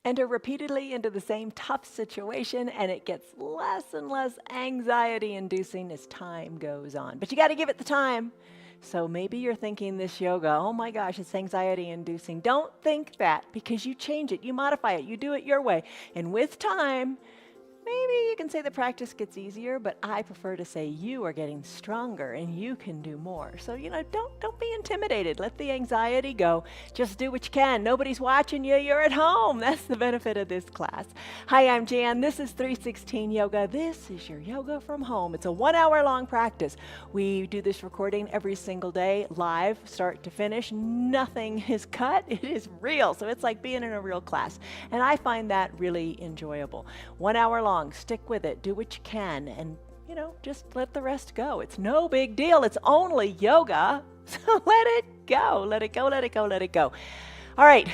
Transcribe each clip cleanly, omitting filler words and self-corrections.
enter repeatedly into the same tough situation, and it gets less and less anxiety inducing as time goes on. But you got to give it the time. So maybe you're thinking this yoga, oh my gosh, it's anxiety inducing. Don't think that, because you change it, you modify it, you do it your way. And with time, maybe you can say the practice gets easier, but I prefer to say you are getting stronger and you can do more. So, don't be intimidated. Let the anxiety go. Just do what you can. Nobody's watching you. You're at home. That's the benefit of this class. Hi, I'm Jan. This is 316 Yoga. This is your yoga from home. It's a 1 hour long practice. We do this recording every single day, live, start to finish. Nothing is cut. It is real. So it's like being in a real class. And I find that really enjoyable. 1 hour long. Stick with it, do what you can, and just let the rest go. It's no big deal. It's only yoga. So let it go. Let it go, let it go, let it go. All right.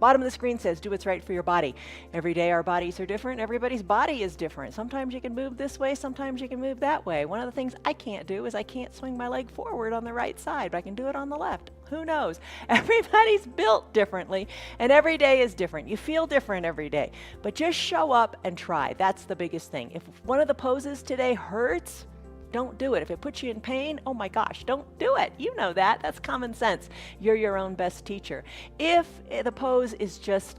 Bottom of the screen says, do what's right for your body. Every day our bodies are different. Everybody's body is different. Sometimes you can move this way, sometimes you can move that way. One of the things I can't do is I can't swing my leg forward on the right side, but I can do it on the left. Who knows? Everybody's built differently, and every day is different. You feel different every day, but just show up and try. That's the biggest thing. If one of the poses today hurts, don't do it. If it puts you in pain, oh my gosh, don't do it. You know that. That's common sense. You're your own best teacher. If the pose is just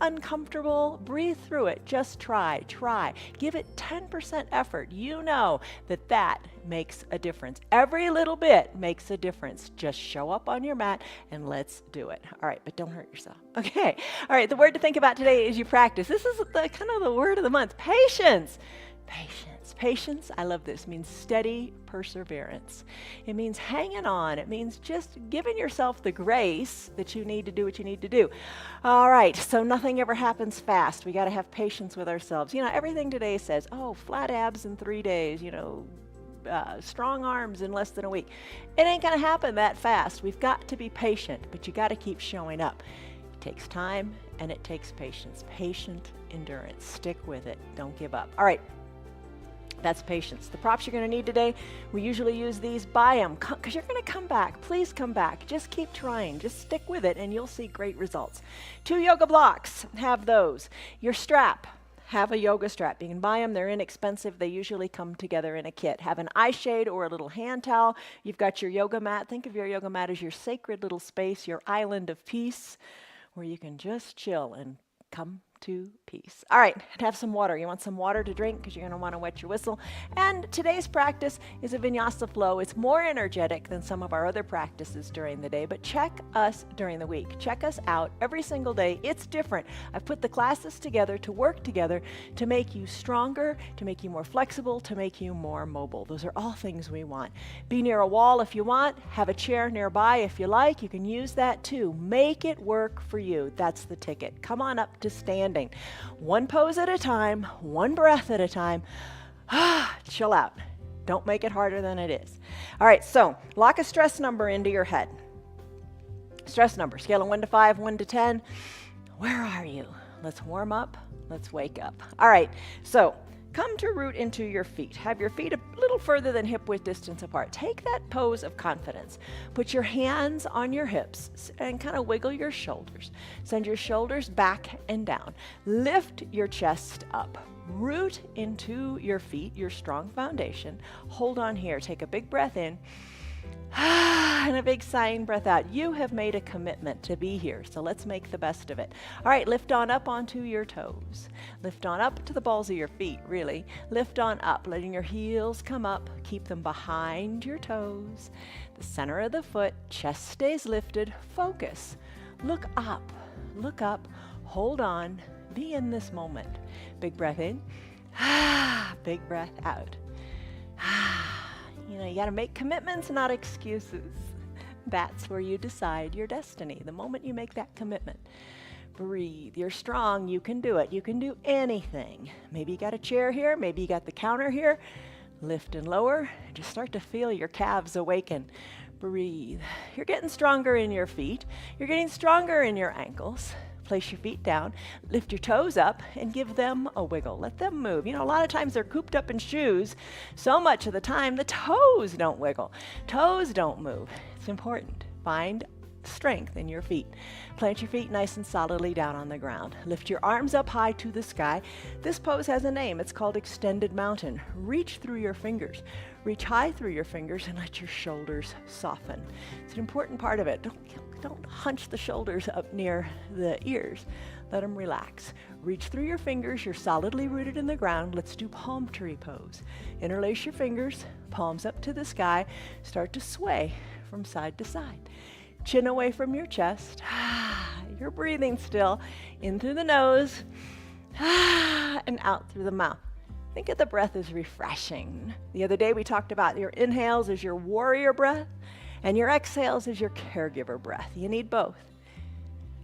uncomfortable, breathe through it. Just try. Give it 10% effort. You know that makes a difference. Every little bit makes a difference. Just show up on your mat and let's do it. All right, but don't hurt yourself. Okay. All right, the word to think about today is you practice. This is the kind of the word of the month. Patience. Patience, I love this, means steady perseverance. It means hanging on. It means just giving yourself the grace that you need to do what you need to do. All right, so nothing ever happens fast. We got to have patience with ourselves. Everything today says, oh, flat abs in 3 days, strong arms in less than a week. It ain't going to happen that fast. We've got to be patient, but you got to keep showing up. It takes time and it takes patience. Patient endurance. Stick with it. Don't give up. All right. That's patience. The props you're going to need today, we usually use these. Buy them because you're going to come back. Please come back. Just keep trying. Just stick with it and you'll see great results. 2 yoga blocks. Have those. Your strap. Have a yoga strap. You can buy them. They're inexpensive. They usually come together in a kit. Have an eye shade or a little hand towel. You've got your yoga mat. Think of your yoga mat as your sacred little space, your island of peace where you can just chill and come to peace. All right, and have some water. You want some water to drink because you're going to want to wet your whistle. And today's practice is a vinyasa flow. It's more energetic than some of our other practices during the day, but check us during the week. Check us out every single day. It's different. I've put the classes together to work together to make you stronger, to make you more flexible, to make you more mobile. Those are all things we want. Be near a wall if you want. Have a chair nearby if you like. You can use that too. Make it work for you. That's the ticket. Come on up to standing. One pose at a time, one breath at a time. Chill out. Don't make it harder than it is. All right, so lock a stress number into your head. Stress number, scale of 1 to 5, 1 to 10. Where are you? Let's warm up. Let's wake up. All right, so come to root into your feet. Have your feet a little further than hip width distance apart. Take that pose of confidence. Put your hands on your hips and kind of wiggle your shoulders. Send your shoulders back and down. Lift your chest up. Root into your feet, your strong foundation. Hold on here. Take a big breath in. And a big sighing breath out. You have made a commitment to be here, so let's make the best of it. All right, lift on up onto your toes. Lift on up to the balls of your feet, really. Lift on up, letting your heels come up. Keep them behind your toes. The center of the foot, chest stays lifted. Focus. Look up. Look up. Hold on. Be in this moment. Big breath in. Big breath out. You got to make commitments, not excuses. That's where you decide your destiny, the moment you make that commitment. Breathe. You're strong. You can do it. You can do anything. Maybe you got a chair here. Maybe you got the counter here. Lift and lower. Just start to feel your calves awaken. Breathe. You're getting stronger in your feet. You're getting stronger in your ankles. Place your feet down, lift your toes up, and give them a wiggle. Let them move. A lot of times they're cooped up in shoes. So much of the time, the toes don't wiggle. Toes don't move. It's important. Find strength in your feet. Plant your feet nice and solidly down on the ground. Lift your arms up high to the sky. This pose has a name. It's called Extended Mountain. Reach through your fingers. Reach high through your fingers and let your shoulders soften. It's an important part of it. Don't hunch the shoulders up near the ears. Let them relax. Reach through your fingers. You're solidly rooted in the ground. Let's do palm tree pose. Interlace your fingers, palms up to the sky. Start to sway from side to side. Chin away from your chest. You're breathing still. In through the nose and out through the mouth. Think of the breath as refreshing. The other day we talked about your inhales as your warrior breath and your exhales as your caregiver breath. You need both.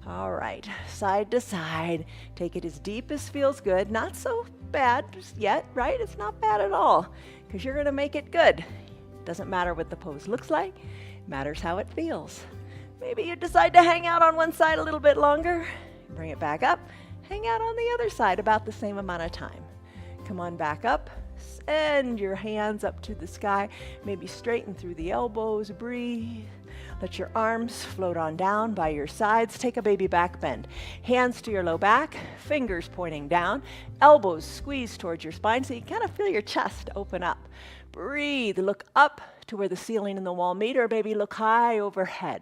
All right, side to side. Take it as deep as feels good. Not so bad just yet, right? It's not bad at all because you're going to make it good. Doesn't matter what the pose looks like. It matters how it feels. Maybe you decide to hang out on one side a little bit longer. Bring it back up. Hang out on the other side about the same amount of time. Come on back up. Send your hands up to the sky. Maybe straighten through the elbows. Breathe. Let your arms float on down by your sides. Take a baby back bend. Hands to your low back, fingers pointing down, elbows squeeze towards your spine so you kind of feel your chest open up. Breathe. Look up to where the ceiling and the wall meet, or maybe look high overhead.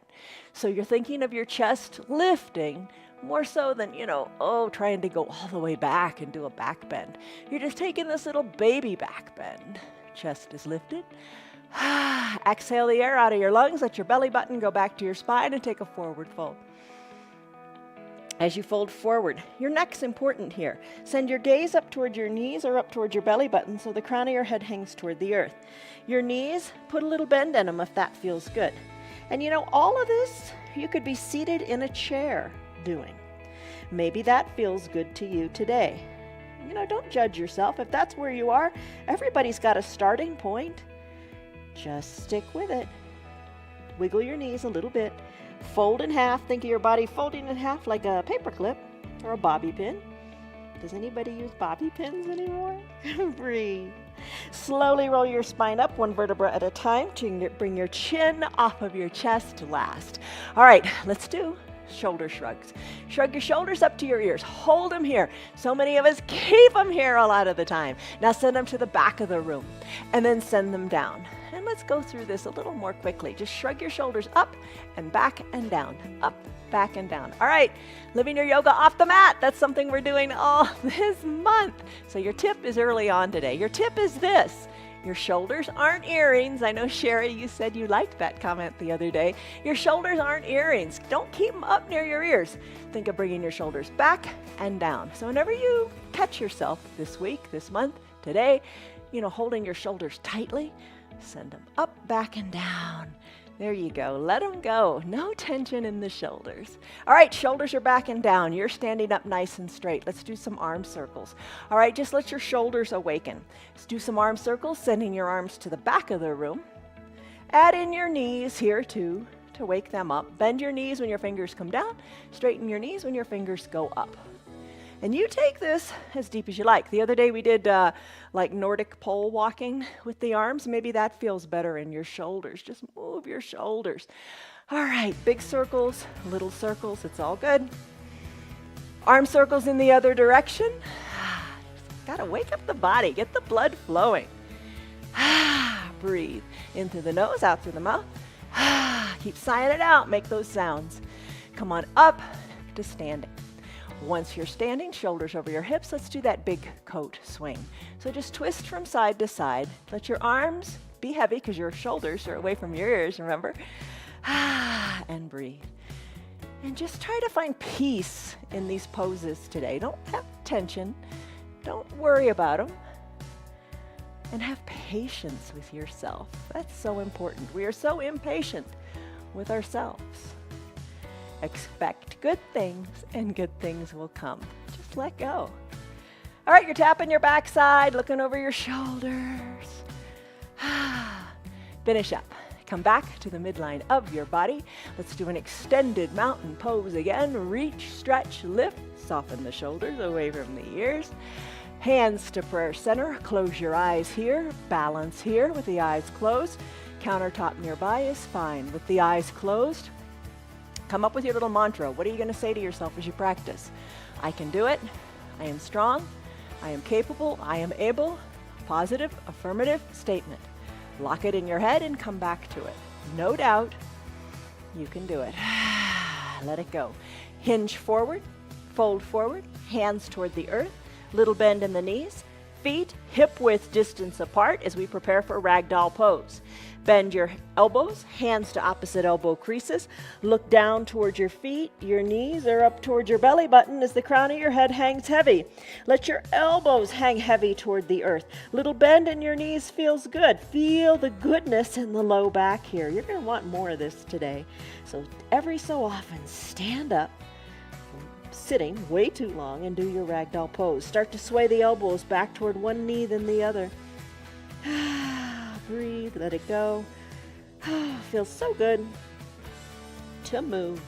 So you're thinking of your chest lifting more so than, trying to go all the way back and do a back bend. You're just taking this little baby back bend. Chest is lifted. Exhale the air out of your lungs. Let your belly button go back to your spine and take a forward fold. As you fold forward, your neck's important here. Send your gaze up toward your knees or up toward your belly button so the crown of your head hangs toward the earth. Your knees, put a little bend in them if that feels good. And all of this, you could be seated in a chair doing. Maybe that feels good to you today. Don't judge yourself. If that's where you are, everybody's got a starting point. Just stick with it. Wiggle your knees a little bit. Fold in half. Think of your body folding in half like a paper clip or a bobby pin. Does anybody use bobby pins anymore? Breathe. Slowly roll your spine up one vertebra at a time to bring your chin off of your chest last. All right, let's do shoulder shrugs. Shrug your shoulders up to your ears. Hold them here. So many of us keep them here a lot of the time. Now send them to the back of the room and then send them down. And let's go through this a little more quickly. Just shrug your shoulders up and back and down. Up, back and down. All right, living your yoga off the mat. That's something we're doing all this month. So your tip is early on today. Your tip is this. Your shoulders aren't earrings. I know, Sherry, you said you liked that comment the other day. Your shoulders aren't earrings. Don't keep them up near your ears. Think of bringing your shoulders back and down. So whenever you catch yourself this week, this month, today, holding your shoulders tightly, send them up, back, and down. There you go. Let them go. No tension in the shoulders. All right, shoulders are back and down. You're standing up nice and straight. Let's do some arm circles. All right, just let your shoulders awaken. Let's do some arm circles, sending your arms to the back of the room. Add in your knees here too to wake them up. Bend your knees when your fingers come down. Straighten your knees when your fingers go up. And you take this as deep as you like. The other day we did like Nordic pole walking with the arms. Maybe that feels better in your shoulders. Just move your shoulders. All right, big circles, little circles, it's all good. Arm circles in the other direction. Gotta wake up the body, get the blood flowing. Breathe in through the nose, out through the mouth. Keep sighing it out, make those sounds. Come on up to standing. Once you're standing, shoulders over your hips, let's do that big coat swing. So just twist from side to side. Let your arms be heavy because your shoulders are away from your ears, remember? And breathe. And just try to find peace in these poses today. Don't have tension. Don't worry about them. And have patience with yourself. That's so important. We are so impatient with ourselves. Expect good things and good things will come. Just let go. All right, you're tapping your backside, looking over your shoulders. Finish up. Come back to the midline of your body. Let's do an extended mountain pose again. Reach, stretch, lift, soften the shoulders away from the ears. Hands to prayer center. Close your eyes here. Balance here with the eyes closed. Countertop nearby is fine. With the eyes closed, Come up with your little mantra. What are you going to say to yourself as you practice? I can do it. I am strong. I am capable. I am able. Positive, affirmative statement. Lock it in your head and come back to it. No doubt, you can do it. Let it go. Hinge forward, fold forward, hands toward the earth, little bend in the knees, feet hip-width distance apart as we prepare for ragdoll pose. Bend your elbows, hands to opposite elbow creases. Look down towards your feet. Your knees are up towards your belly button as the crown of your head hangs heavy. Let your elbows hang heavy toward the earth. Little bend in your knees feels good. Feel the goodness in the low back here. You're going to want more of this today. So every so often, stand up, sitting way too long, and do your ragdoll pose. Start to sway the elbows back toward one knee then the other. Breathe, let it go. Feels so good to move.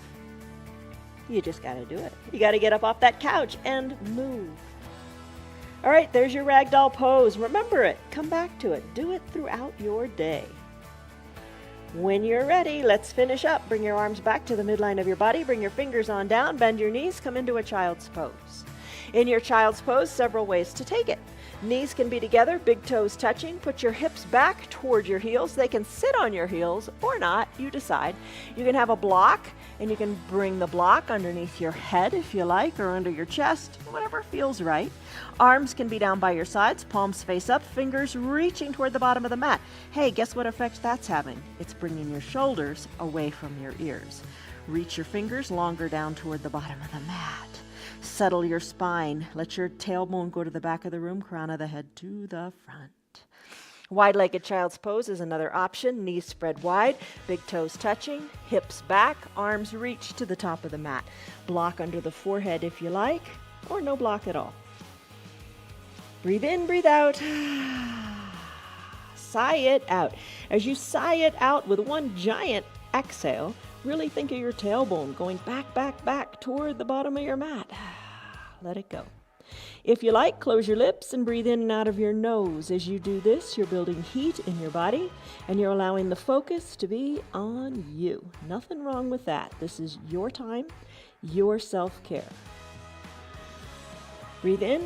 You just got to do it. You got to get up off that couch and move. All right, there's your ragdoll pose. Remember it. Come back to it. Do it throughout your day. When you're ready, let's finish up. Bring your arms back to the midline of your body. Bring your fingers on down. Bend your knees. Come into a child's pose. In your child's pose, several ways to take it. Knees can be together, big toes touching. Put your hips back toward your heels. They can sit on your heels or not, you decide. You can have a block, and you can bring the block underneath your head if you like, or under your chest, whatever feels right. Arms can be down by your sides, palms face up, fingers reaching toward the bottom of the mat. Hey, guess what effect that's having? It's bringing your shoulders away from your ears. Reach your fingers longer down toward the bottom of the mat. Settle your spine. Let your tailbone go to the back of the room, crown of the head to the front. Wide-legged child's pose is another option. Knees spread wide, big toes touching, hips back, arms reach to the top of the mat. Block under the forehead if you like, or no block at all. Breathe in, breathe out. Sigh it out. As you sigh it out with one giant exhale, really think of your tailbone going back toward the bottom of your mat. Let it go. If you like, close your lips and breathe in and out of your nose. As you do this, you're building heat in your body and you're allowing the focus to be on you. Nothing wrong with that. This is your time, your self-care. Breathe in,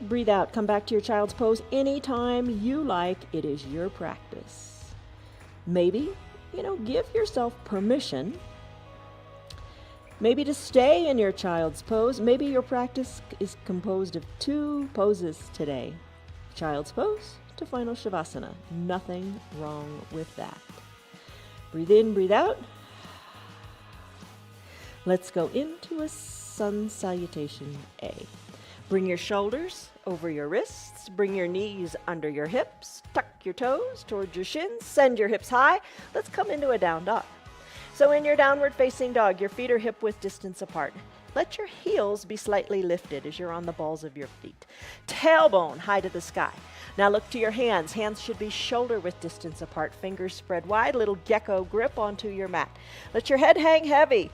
breathe out. Come back to your child's pose anytime you like. It is your practice. Maybe give yourself permission, maybe to stay in your child's pose. Maybe your practice is composed of 2 poses today. Child's pose to final Shavasana. Nothing wrong with that. Breathe in, breathe out. Let's go into a sun salutation A. Bring your shoulders over your wrists. Bring your knees under your hips. Tuck your toes towards your shins. Send your hips high. Let's come into a down dog. So in your downward facing dog, your feet are hip-width distance apart. Let your heels be slightly lifted as you're on the balls of your feet. Tailbone high to the sky. Now look to your hands. Hands should be shoulder-width distance apart. Fingers spread wide. Little gecko grip onto your mat. Let your head hang heavy.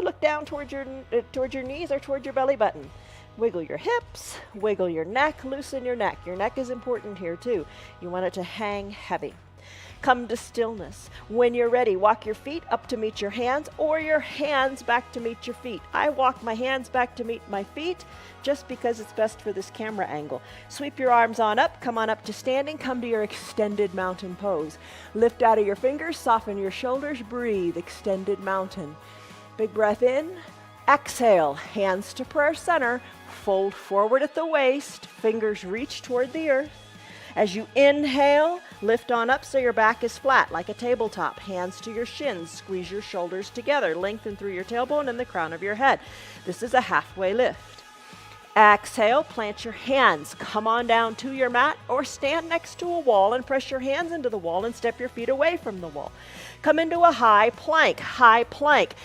Look down towards your knees or toward your belly button. Wiggle your hips, wiggle your neck, loosen your neck. Your neck is important here too. You want it to hang heavy. Come to stillness. When you're ready, walk your feet up to meet your hands or your hands back to meet your feet. I walk my hands back to meet my feet just because it's best for this camera angle. Sweep your arms on up, come on up to standing, come to your extended mountain pose. Lift out of your fingers, soften your shoulders, breathe, extended mountain. Big breath in, exhale, hands to prayer center. Fold forward at the waist, fingers reach toward the earth. As you inhale, lift on up so your back is flat like a tabletop. Hands to your shins, squeeze your shoulders together, lengthen through your tailbone and the crown of your head. This is a halfway lift. Exhale, plant your hands, come on down to your mat or stand next to a wall and press your hands into the wall and step your feet away from the wall. Come into a high plank, high plank.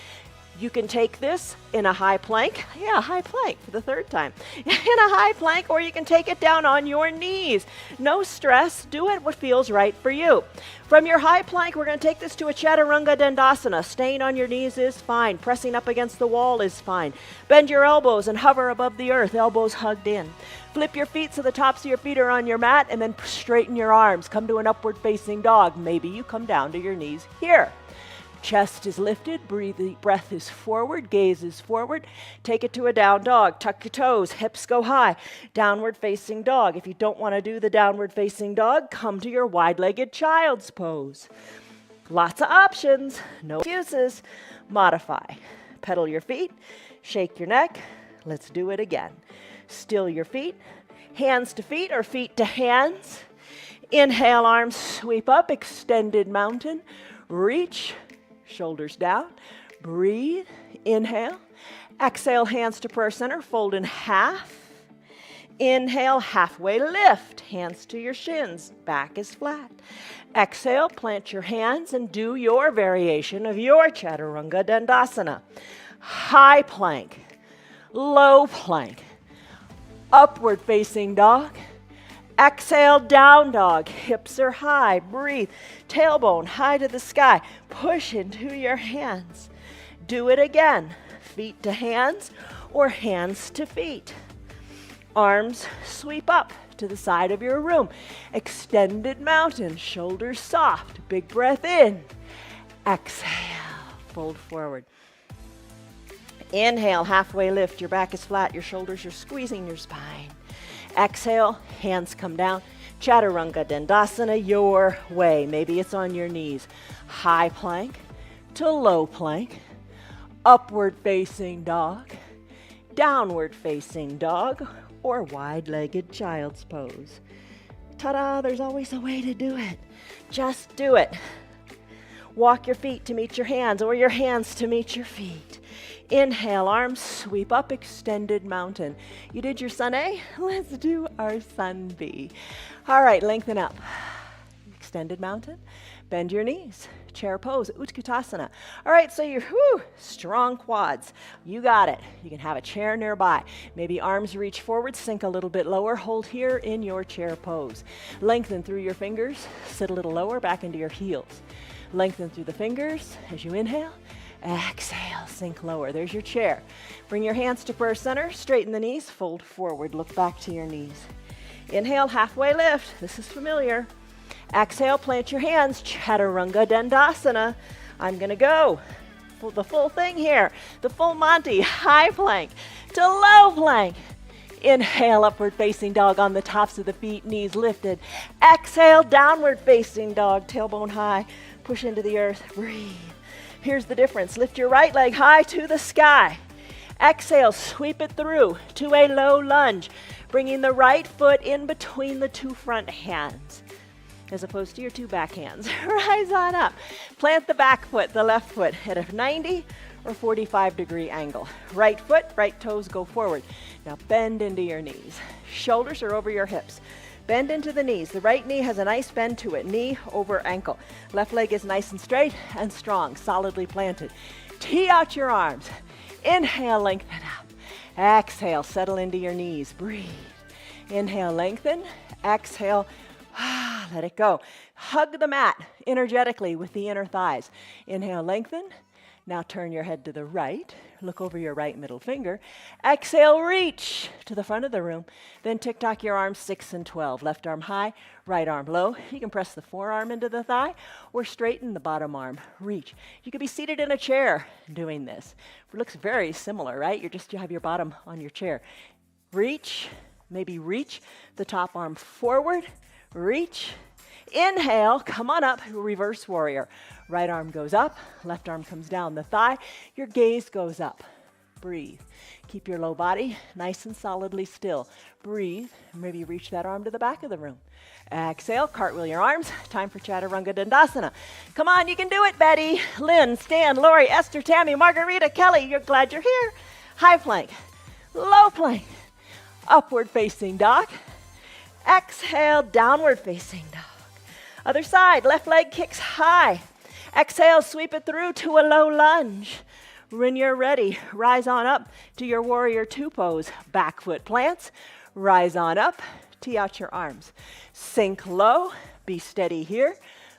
You can take this in a high plank. Yeah, high plank for the 3rd time. In a high plank, or you can take it down on your knees. No stress. Do it what feels right for you. From your high plank, we're going to take this to a Chaturanga Dandasana. Staying on your knees is fine. Pressing up against the wall is fine. Bend your elbows and hover above the earth, elbows hugged in. Flip your feet so the tops of your feet are on your mat, and then straighten your arms. Come to an upward facing dog. Maybe you come down to your knees here. Chest is lifted, breath is forward, gaze is forward. Take it to a down dog. Tuck your toes, hips go high. Downward facing dog. If you don't want to do the downward facing dog, come to your wide-legged child's pose. Lots of options, no excuses. Modify. Pedal your feet, shake your neck. Let's do it again. Still your feet, hands to feet or feet to hands. Inhale, arms sweep up, extended mountain. Reach, shoulders down. Breathe, inhale. Exhale, hands to prayer center, fold in half. Inhale, halfway lift, hands to your shins, back is flat. Exhale, plant your hands and do your variation of your Chaturanga Dandasana. High plank, low plank, upward facing dog. Exhale, down dog, hips are high, breathe, tailbone high to the sky, push into your hands. Do it again, feet to hands or hands to feet. Arms sweep up to the side of your room. Extended mountain, shoulders soft, big breath in. Exhale, fold forward. Inhale, halfway lift, your back is flat, your shoulders are squeezing your spine. Exhale, hands come down. Chaturanga Dandasana your way. Maybe it's on your knees. High plank to low plank. Upward facing dog. Downward facing dog. Or wide-legged child's pose. Ta-da, there's always a way to do it. Just do it. Walk your feet to meet your hands or your hands to meet your feet. Inhale, arms sweep up, extended mountain. You did your sun A? Let's do our sun B. All right, lengthen up. Extended mountain. Bend your knees. Chair pose, Utkatasana. All right, so you're strong quads. You got it. You can have a chair nearby. Maybe arms reach forward, sink a little bit lower. Hold here in your chair pose. Lengthen through your fingers. Sit a little lower, back into your heels. Lengthen through the fingers as you inhale. Exhale, sink lower. There's your chair. Bring your hands to prayer center. Straighten the knees. Fold forward. Look back to your knees. Inhale, halfway lift. This is familiar. Exhale, plant your hands. Chaturanga Dandasana. I'm going to go the full thing here. The full Monty. High plank to low plank. Inhale, upward facing dog on the tops of the feet, knees lifted. Exhale, downward facing dog, tailbone high. Push into the earth. Breathe. Here's the difference. Lift your right leg high to the sky. Exhale, sweep it through to a low lunge, bringing the right foot in between the two front hands, as opposed to your two back hands. Rise on up. Plant the back foot, the left foot, at a 90 or 45-degree angle. Right foot, right toes go forward. Now bend into your knees. Shoulders are over your hips. Bend into the knees. The right knee has a nice bend to it. Knee over ankle. Left leg is nice and straight and strong, solidly planted. Tee out your arms. Inhale, lengthen up. Exhale, settle into your knees. Breathe. Inhale, lengthen. Exhale, let it go. Hug the mat energetically with the inner thighs. Inhale, lengthen. Now turn your head to the right. Look over your right middle finger. Exhale, reach to the front of the room. Then tick-tock your arms 6 and 12. Left arm high, right arm low. You can press the forearm into the thigh or straighten the bottom arm. Reach. You could be seated in a chair doing this. It looks very similar, right? You have your bottom on your chair. Reach. Maybe reach the top arm forward. Reach. Inhale, come on up, reverse warrior. Right arm goes up, left arm comes down the thigh. Your gaze goes up. Breathe. Keep your low body nice and solidly still. Breathe. Maybe reach that arm to the back of the room. Exhale, cartwheel your arms. Time for Chaturanga Dandasana. Come on, you can do it, Betty, Lynn, Stan, Lori, Esther, Tammy, Margarita, Kelly. You're glad you're here. High plank, low plank, upward facing dog. Exhale, downward facing dog. Other side, left leg kicks high. Exhale, sweep it through to a low lunge. When you're ready, rise on up to your warrior two pose. Back foot plants, rise on up, tee out your arms. Sink low, be steady here.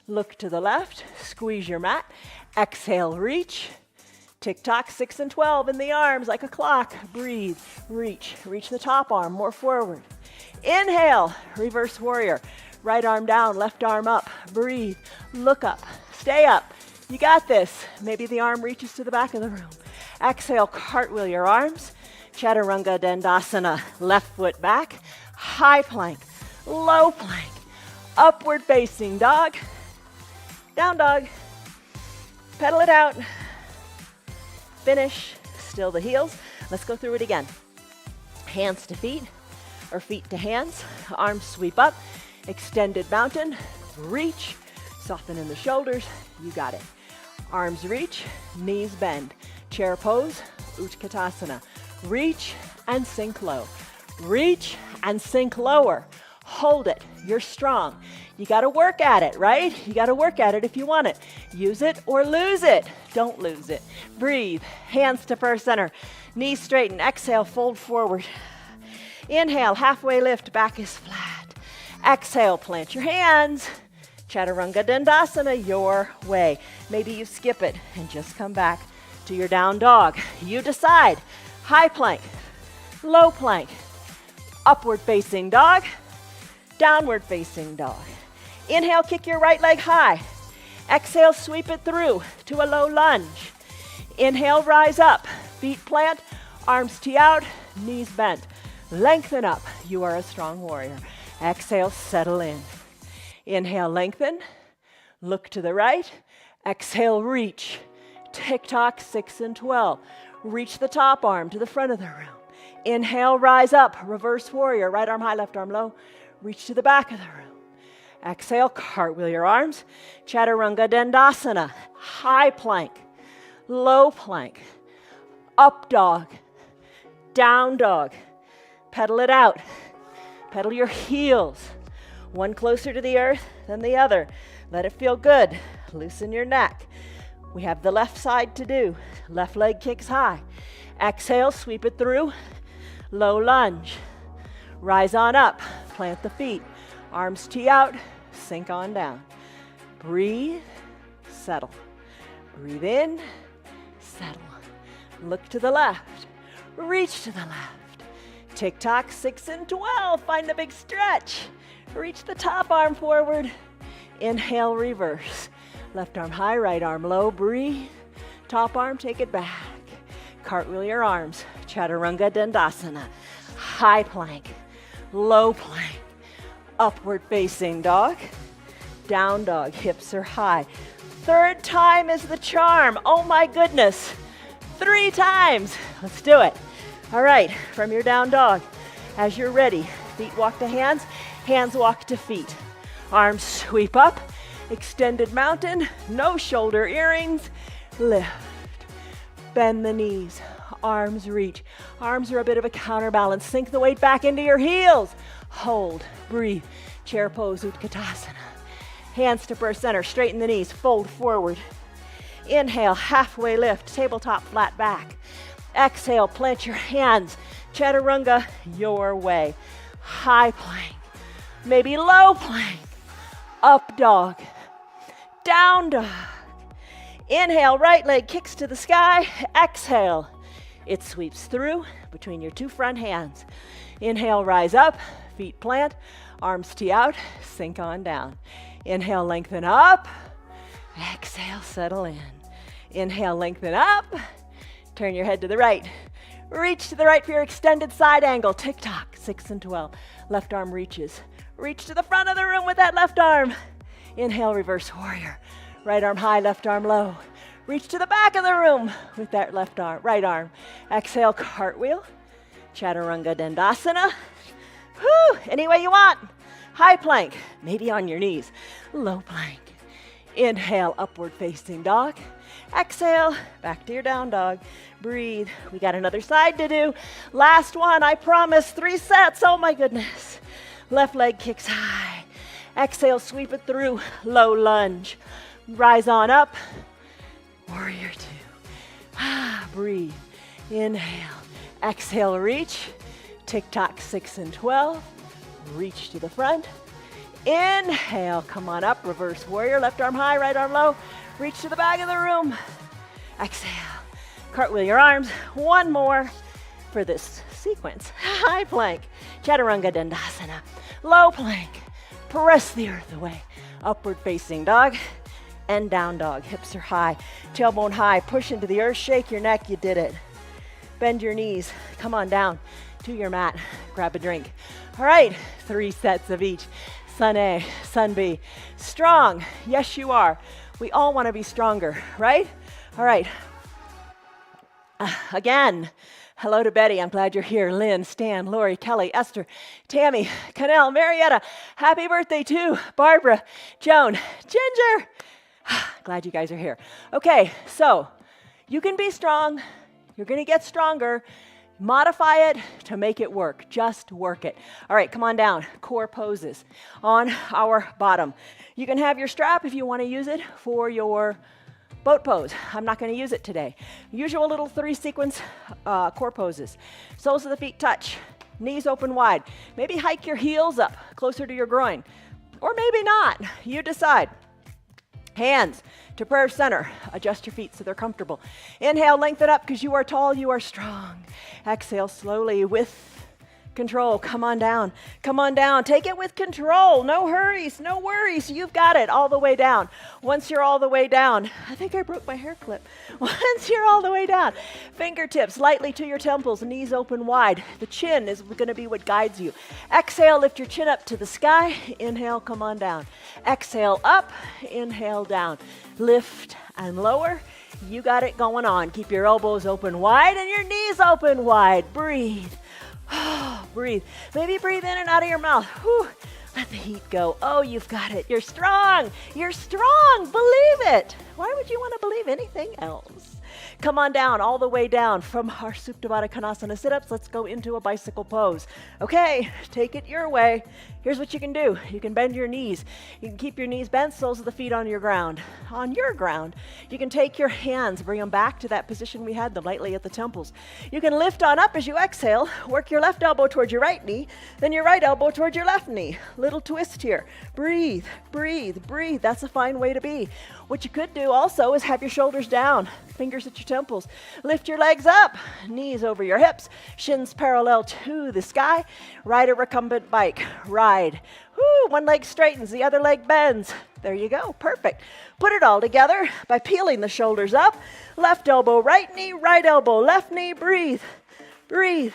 Look to the left, squeeze your mat. Exhale, reach. Tick-tock 6 and 12 in the arms like a clock. Breathe, reach the top arm more forward. Inhale, reverse warrior. Right arm down, left arm up. Breathe, look up, stay up. You got this. Maybe the arm reaches to the back of the room. Exhale, cartwheel your arms. Chaturanga Dandasana, left foot back. High plank, low plank, upward facing dog. Down dog. Pedal it out. Finish. Still the heels. Let's go through it again. Hands to feet or feet to hands. Arms sweep up. Extended mountain. Reach. Soften in the shoulders. You got it. Arms reach. Knees bend. Chair pose. Utkatasana. Reach and sink low. Reach and sink lower. Hold it. You're strong. You got to work at it, right? You got to work at it if you want it. Use it or lose it. Don't lose it. Breathe. Hands to first center. Knees straighten. Exhale, fold forward. Inhale, halfway lift. Back is flat. Exhale, plant your hands. Chaturanga Dandasana, your way. Maybe you skip it and just come back to your down dog. You decide. High plank, low plank, upward facing dog, downward facing dog. Inhale, kick your right leg high. Exhale, sweep it through to a low lunge. Inhale, rise up. Feet plant, arms tee out, knees bent. Lengthen up. You are a strong warrior. Exhale, settle in. Inhale, lengthen. Look to the right. Exhale, reach. Tick-tock, 6 and 12. Reach the top arm to the front of the room. Inhale, rise up. Reverse warrior. Right arm high, left arm low. Reach to the back of the room. Exhale, cartwheel your arms. Chaturanga Dandasana. High plank. Low plank. Up dog. Down dog. Pedal it out. Pedal your heels. One closer to the earth than the other. Let it feel good. Loosen your neck. We have the left side to do. Left leg kicks high. Exhale, sweep it through. Low lunge. Rise on up. Plant the feet. Arms tee out. Sink on down. Breathe. Settle. Breathe in. Settle. Look to the left. Reach to the left. Tick-tock, 6 and 12. Find the big stretch. Reach the top arm forward. Inhale, reverse. Left arm high, right arm low. Breathe. Top arm, take it back. Cartwheel your arms. Chaturanga Dandasana. High plank. Low plank. Upward facing dog. Down dog. Hips are high. Third time is the charm. Oh my goodness. 3 times. Let's do it. All right, from your down dog. As you're ready, feet walk to hands. Hands walk to feet. Arms sweep up. Extended mountain, no shoulder earrings. Lift. Bend the knees. Arms reach. Arms are a bit of a counterbalance. Sink the weight back into your heels. Hold. Breathe. Chair pose, Utkatasana. Hands to first center. Straighten the knees. Fold forward. Inhale, halfway lift. Tabletop, flat back. Exhale, plant your hands. Chaturanga, your way. High plank. Maybe low plank. Up dog. Down dog. Inhale, right leg kicks to the sky. Exhale, it sweeps through between your 2 front hands. Inhale, rise up, feet plant, arms tee out, sink on down. Inhale, lengthen up. Exhale, settle in. Inhale, lengthen up. Turn your head to the right. Reach to the right for your extended side angle. Tick-tock, 6 and 12. Left arm reaches. Reach to the front of the room with that left arm. Inhale, reverse warrior. Right arm high, left arm low. Reach to the back of the room with that left arm, right arm. Exhale, cartwheel. Chaturanga Dandasana. Whew, any way you want. High plank, maybe on your knees. Low plank. Inhale, upward facing dog. Exhale, back to your down dog. Breathe. We got another side to do. Last one, I promise. 3 sets. Oh my goodness. Left leg kicks high. Exhale, sweep it through. Low lunge. Rise on up. Warrior 2. Breathe. Inhale. Exhale, reach. Tick-tock, 6 and 12. Reach to the front. Inhale, come on up. Reverse warrior. Left arm high, right arm low. Reach to the back of the room. Exhale. Cartwheel your arms. One more for this sequence. High plank. Chaturanga Dandasana. Low plank. Press the earth away. Upward facing dog. and down dog. Hips are high, tailbone high. Push into the earth, shake your neck. You did it. Bend your knees. Come on down to your mat. Grab a drink. All right, 3 sets of each. Sun A, Sun B. Strong. Yes, you are. We all want to be stronger, right? All right. Again. Hello to Betty. I'm glad you're here. Lynn, Stan, Lori, Kelly, Esther, Tammy, Canel, Marietta. Happy birthday to Barbara, Joan, Ginger. Glad you guys are here. Okay, so you can be strong. You're going to get stronger. Modify it to make it work. Just work it. All right, come on down. Core poses on our bottom. You can have your strap if you want to use it for your boat pose. I'm not going to use it today. Usual little 3-sequence core poses. Soles of the feet touch. Knees open wide. Maybe hike your heels up closer to your groin. Or maybe not. You decide. Hands to prayer center. Adjust your feet so they're comfortable. Inhale, lengthen up because you are tall, you are strong. Exhale slowly with control. Come on down. Come on down. Take it with control. No hurries, no worries. You've got it all the way down. Once you're all the way down, I think I broke my hair clip. Once you're all the way down, fingertips lightly to your temples, knees open wide. The chin is going to be what guides you. Exhale, lift your chin up to the sky. Inhale, come on down. Exhale up, inhale down. Lift and lower. You got it going on. Keep your elbows open wide and your knees open wide. Breathe. Breathe. Maybe breathe in and out of your mouth. Whew. Let the heat go. Oh, you've got it. You're strong. You're strong. Believe it. Why would you want to believe anything else? Come on down, all the way down from our Supta Baddha Konasana sit-ups. Let's go into a bicycle pose. Okay, take it your way. Here's what you can do. You can bend your knees. You can keep your knees bent, soles of the feet on your ground. On your ground. You can take your hands, bring them back to that position we had them, lightly at the temples. You can lift on up as you exhale. Work your left elbow towards your right knee, then your right elbow towards your left knee. Little twist here. Breathe, breathe, breathe. That's a fine way to be. What you could do also is have your shoulders down, fingers at your temples. Lift your legs up, knees over your hips, shins parallel to the sky. Ride a recumbent bike. Ride. Woo, one leg straightens, the other leg bends. There you go, perfect. Put it all together by peeling the shoulders up. Left elbow, right knee, right elbow, left knee. Breathe, breathe,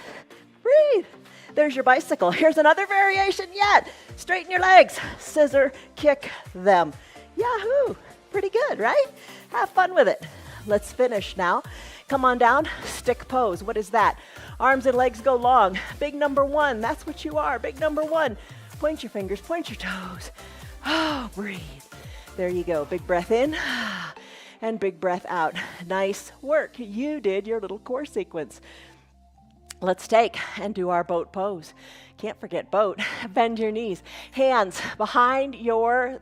breathe. There's your bicycle. Here's another variation yet. Straighten your legs, scissor kick them. Yahoo! Pretty good, right? Have fun with it. Let's finish now. Come on down, stick pose. What is that? Arms and legs go long. Big number 1, that's what you are, big number 1. Point your fingers, point your toes. Oh, breathe. There you go, big breath in and big breath out. Nice work. You did your little core sequence. Let's take and do our boat pose. Can't forget boat. Bend your knees. Hands behind your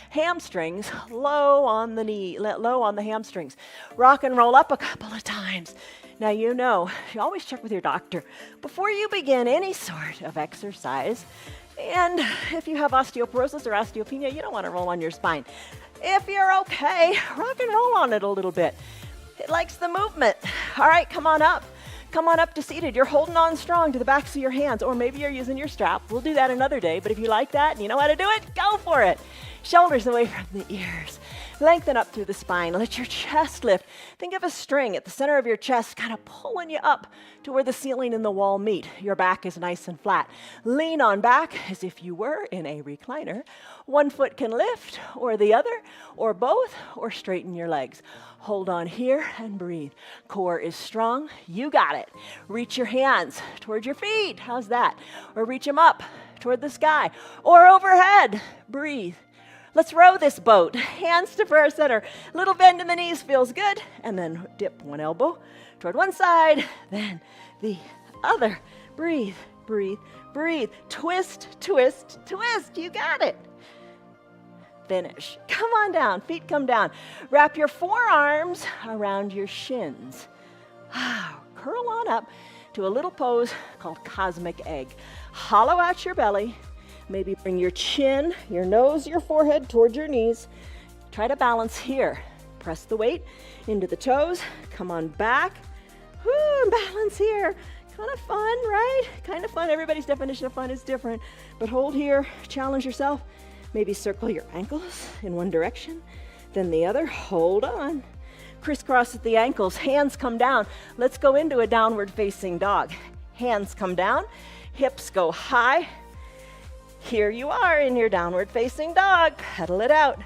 hamstrings, low on the knee, low on the hamstrings. Rock and roll up a couple of times. Now you know, you always check with your doctor before you begin any sort of exercise. And if you have osteoporosis or osteopenia, you don't want to roll on your spine. If you're okay, rock and roll on it a little bit. It likes the movement. All right, come on up. Come on up to seated. You're holding on strong to the backs of your hands, or maybe you're using your strap. We'll do that another day, but if you like that and you know how to do it, go for it. Shoulders away from the ears. Lengthen up through the spine. Let your chest lift. Think of a string at the center of your chest, kind of pulling you up to where the ceiling and the wall meet. Your back is nice and flat. Lean on back as if you were in a recliner. One foot can lift, or the other, or both, or straighten your legs. Hold on here and breathe. Core is strong. You got it. Reach your hands toward your feet. How's that? Or reach them up toward the sky or overhead. Breathe. Let's row this boat. Hands to prayer center. Little bend in the knees feels good. And then dip one elbow toward one side, then the other. Breathe, breathe, breathe. Twist, twist, twist. You got it. Finish. Come on down. Feet come down. Wrap your forearms around your shins. Curl on up to a little pose called Cosmic Egg. Hollow out your belly. Maybe bring your chin, your nose, your forehead towards your knees. Try to balance here. Press the weight into the toes. Come on back. Woo, balance here. Kind of fun, right? Kind of fun. Everybody's definition of fun is different. But hold here. Challenge yourself. Maybe circle your ankles in one direction. then the other. Hold on. Crisscross at the ankles, hands come down. Let's go into a downward facing dog. Hands come down, hips go high. Here you are in your downward facing dog. Pedal it out.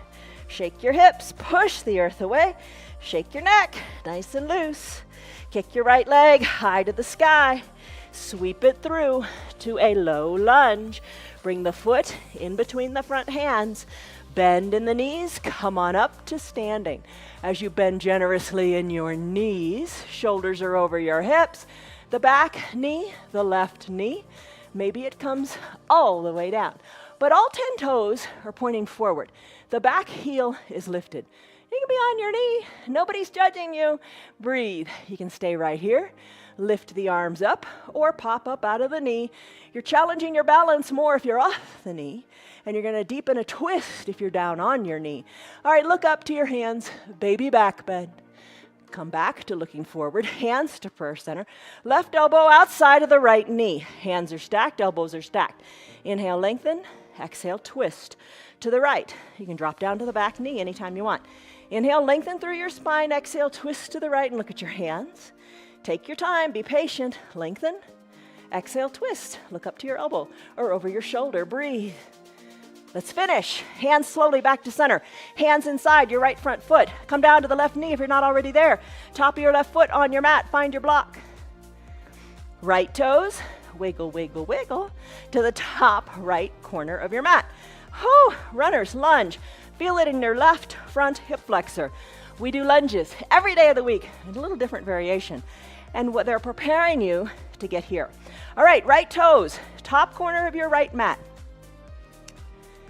Shake your hips, push the earth away. Shake your neck, nice and loose. Kick your right leg high to the sky. Sweep it through to a low lunge. Bring the foot in between the front hands. Bend in the knees, come on up to standing. As you bend generously in your knees, shoulders are over your hips. The back knee, the left knee, maybe it comes all the way down. But all 10 toes are pointing forward. The back heel is lifted. You can be on your knee. Nobody's judging you. Breathe. You can stay right here. Lift the arms up or pop up out of the knee. You're challenging your balance more if you're off the knee, and you're going to deepen a twist if you're down on your knee. All right, look up to your hands. Baby back bend. Come back to looking forward. Hands to prayer center. Left elbow outside of the right knee. Hands are stacked, elbows are stacked. Inhale, lengthen. Exhale, twist to the right. You can drop down to the back knee anytime you want. Inhale, lengthen through your spine. Exhale, twist to the right and look at your hands. Take your time, be patient. Lengthen. Exhale, twist. Look up to your elbow or over your shoulder. Breathe. Let's finish. Hands slowly back to center. Hands inside your right front foot. Come down to the left knee if you're not already there. Top of your left foot on your mat. Find your block. Right toes. Wiggle, wiggle, wiggle to the top right corner of your mat. Whew, runners lunge. Feel it in your left front hip flexor. We do lunges every day of the week, a little different variation. And what they're preparing you to get here. All right, right toes, top corner of your right mat.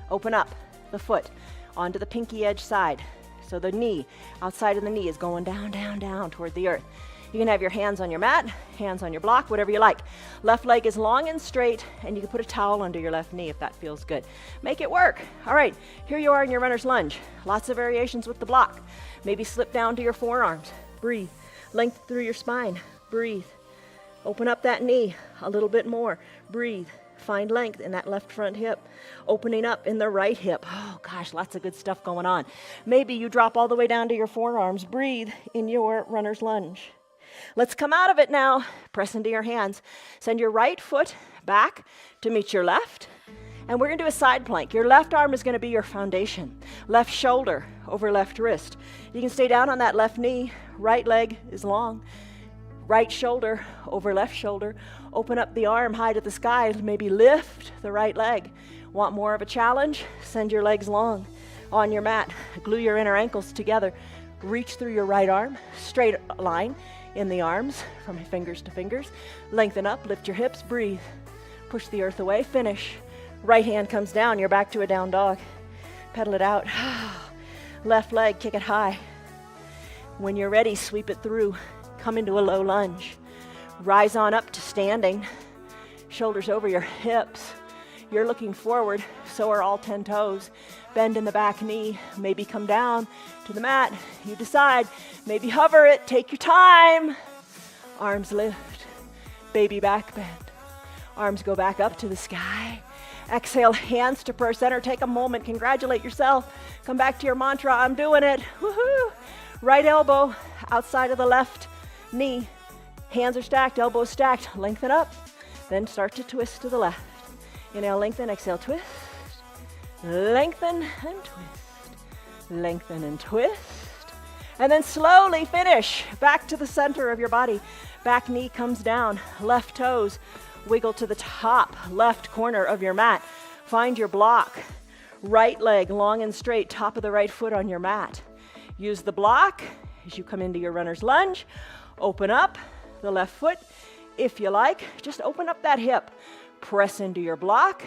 Open up the foot onto the pinky edge side. So the knee, outside of the knee is going down, down, down toward the earth. You can have your hands on your mat, hands on your block, whatever you like. Left leg is long and straight, and you can put a towel under your left knee if that feels good. Make it work. All right, here you are in your runner's lunge. Lots of variations with the block. Maybe slip down to your forearms. Breathe. Length through your spine. Breathe. Open up that knee a little bit more. Breathe. Find length in that left front hip. Opening up in the right hip. Oh gosh, lots of good stuff going on. Maybe you drop all the way down to your forearms. Breathe in your runner's lunge. Let's come out of it now. Press into your hands. Send your right foot back to meet your left. And we're going to do a side plank. Your left arm is going to be your foundation. Left shoulder over left wrist. You can stay down on that left knee. Right leg is long. Right shoulder over left shoulder. Open up the arm high to the sky. Maybe lift the right leg. Want more of a challenge? Send your legs long on your mat. Glue your inner ankles together. Reach through your right arm. Straight line in the arms from fingers to fingers. Lengthen up. Lift your hips. Breathe. Push the earth away. Finish. Right hand comes down. You're back to a down dog. Pedal it out. Left leg. Kick it high. When you're ready, sweep it through. Come into a low lunge. Rise on up to standing. Shoulders over your hips. You're looking forward, so are all 10 toes. Bend in the back knee. Maybe come down to the mat. You decide. Maybe hover it. Take your time. Arms lift. Baby back bend. Arms go back up to the sky. Exhale, hands to prayer center. Take a moment. Congratulate yourself. Come back to your mantra. I'm doing it. Woohoo! Right elbow outside of the left knee. Hands are stacked, elbows stacked. Lengthen up. Then start to twist to the left. Inhale, lengthen. Exhale, twist. Lengthen and twist. Lengthen and twist. And then slowly finish. Back to the center of your body. Back knee comes down. Left toes wiggle to the top left corner of your mat. Find your block. Right leg long and straight. Top of the right foot on your mat. Use the block as you come into your runner's lunge. Open up the left foot. If you like, just open up that hip. Press into your block.